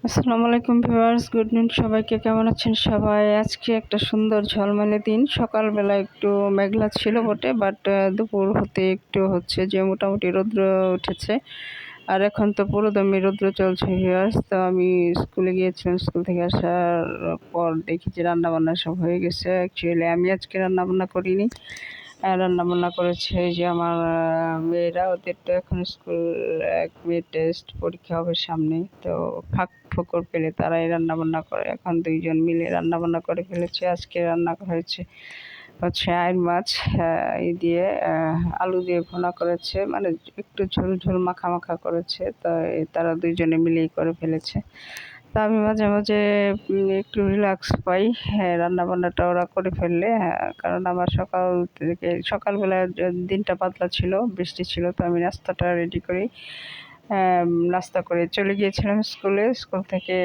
আসসালামু আলাইকুম viewers, good নুন। সবাইকে কেমন আছেন সবাই? আজকে একটা সুন্দর ঝলমলে দিন। সকালবেলা একটু মেঘলা ছিল বটে, বাট দুপুর হতে একটু হচ্ছে যে মোটামুটি রৌদ্র উঠেছে। আর এখন তো পুরোদমে রৌদ্র চলছে ভিউয়ার্স। তো আমি স্কুলে গিয়েছিলাম, স্কুল থেকে আসার পর দেখি যে রান্নাবান্না সব হয়ে গেছে। অ্যাকচুয়ালি আমি আজকে রান্নাবান্না করিনি, রান্নাবান্না করেছে এই যে আমার মেয়েরা। ওদের তো এখন স্কুল, এক মেয়ের টেস্ট পরীক্ষা হবে সামনে, তো ফাঁক ফোকর পেলে তারাই রান্নাবান্না করে। এখন দুইজন মিলে রান্নাবান্না করে ফেলেছে। আজকে রান্না হয়েছে হচ্ছে আইড় মাছ, এই দিয়ে আলু দিয়ে ভুনা করেছে, মানে একটু ঝোল ঝোল মাখা মাখা করেছে। তো তারা দুইজনে মিলেই করে ফেলেছে। তা আমি মাঝে মাঝে একটু রিল্যাক্স পাই, হ্যাঁ, রান্নাবান্নাটা ওরা করে ফেললে। হ্যাঁ, কারণ আমার সকালবেলা দিনটা পাতলা ছিল, বৃষ্টি ছিল, তো আমি নাস্তাটা রেডি করি। নাস্তা করে চলে গিয়েছিলাম স্কুলে। স্কুল থেকে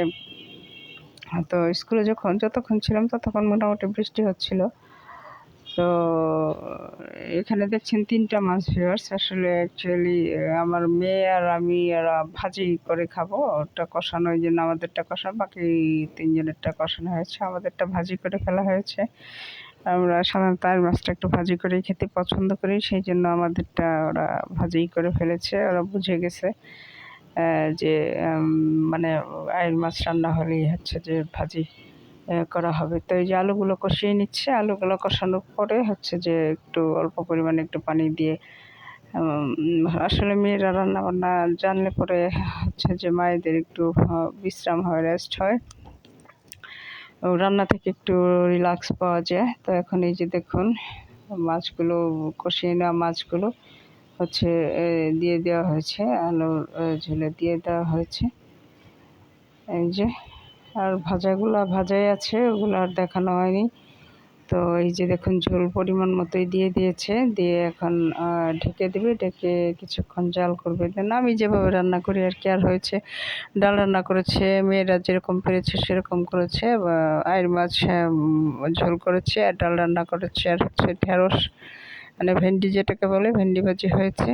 তো স্কুলে যতক্ষণ ছিলাম ততক্ষণ মোটামুটি বৃষ্টি হচ্ছিল। তো এখানে দেখছেন 3টা মাছ ভিউয়ার্স। আসলে অ্যাকচুয়ালি আমার মেয়ে আর আমি এরা ভাজি করে খাবো। ওটা কষানো, ওই জন্য আমাদেরটা কষানো, বাকি 3জনেরটা কষানো হয়েছে, আমাদেরটা ভাজি করে ফেলা হয়েছে। আমরা সাধারণত আর মাছটা একটু ভাজি করেই খেতে পছন্দ করি, সেই জন্য আমাদেরটা ওরা ভাজিই করে ফেলেছে। ওরা বুঝে গেছে যে মানে আইড় মাছ রান্না হলেই হচ্ছে যে ভাজি করা হবে। তো এই যে আলুগুলো কষিয়ে নিচ্ছে। আলুগুলো কষানোর পরে হচ্ছে যে একটু অল্প পরিমাণে একটু পানি দিয়ে, আসলে মেয়েরা রান্নাবান্না জানলে পরে হচ্ছে যে মায়েদের একটু বিশ্রাম হয়, রেস্ট হয়, রান্না থেকে একটু রিল্যাক্স পাওয়া যায়। তো এখন এই যে দেখুন মাছগুলো, কষিয়ে নেওয়া মাছগুলো হচ্ছে দিয়ে দেওয়া হয়েছে, আলুর ঝোলে দিয়ে দেওয়া হয়েছে এই যে। আর ভাজাই আছে, ওগুলো আর দেখানো হয়নি। তো এই যে দেখুন ঝোল পরিমাণ মতোই দিয়ে দিয়েছে, দিয়ে এখন ঢেকে দেবে, ঢেকে কিছুক্ষণ জাল করবে। দেন আমি যেভাবে রান্না করি আর কি। আর হয়েছে ডাল রান্না করেছে, মেয়েরা যেরকম পেরেছে সেরকম করেছে। আইড় মাছ ঝোল করেছে, আর ডাল রান্না করেছে, আর হচ্ছে ঢেঁড়স মানে ভেন্ডি যেটাকে বলে, ভেন্ডি ভাজি হয়েছে।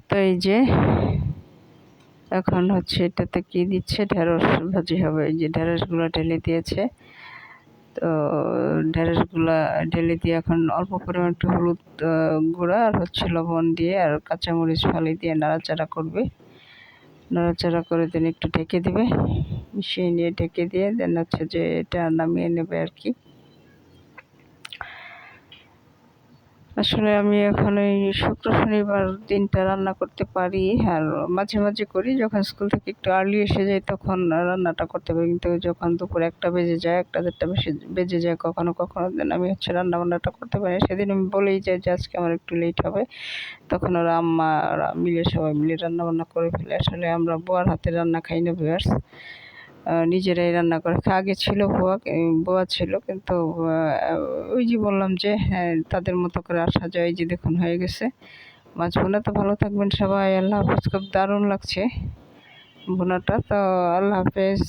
তো এই যে এখন হচ্ছে এটাতে কি দিচ্ছে, ঢেঁড়স ভাজি হবে। এই যে ঢেঁড়সগুলো ঢেলে দিয়েছে। তো ঢেঁড়সগুলা ঢেলে দিয়ে এখন অল্প পরিমাণ একটু হলুদ গুঁড়া আর হচ্ছে লবণ দিয়ে আর কাঁচামরিচ ফালি দিয়ে নাড়াচাড়া করবে। নাড়াচাড়া করে দেন একটু ঢেকে দেবে, মিশিয়ে নিয়ে ঢেকে দিয়ে দেন হচ্ছে যে এটা নামিয়ে নেবে আর কি। আসলে আমি এখন এই শুক্র শনিবার দিনটা রান্না করতে পারি, আর মাঝে মাঝে করি। যখন স্কুল থেকে একটু আর্লি এসে যাই তখন রান্নাটা করতে পারি, কিন্তু যখন দুপুর 1টা বেজে যায়, 1টা 1:30 বেজে যায় কখনো কখনো, দেন আমি হচ্ছে রান্নাবান্নাটা করতে পারি। সেদিন আমি বলেই যাই যে আজকে আমার একটু লেট হবে, তখন ওরা আম্মারা মিলে সবাই মিলে রান্নাবান্না করে ফেলে। আসলে আমরা বুয়ার হাতে রান্না খাই না ভিউয়ার্স, নিজেরাই রান্না করে খাই। আগে ছিল বুয়া ছিল, কিন্তু ওই যে বললাম যে হ্যাঁ, তাদের মতো করে আসা যায়। এই যে দেখুন হয়ে গেছে মাছ ভুনা। তো ভালো থাকবেন সবাই, আল্লাহ হাফেজ। খুব দারুণ লাগছে ভুনাটা। তো আল্লাহ হাফেজ।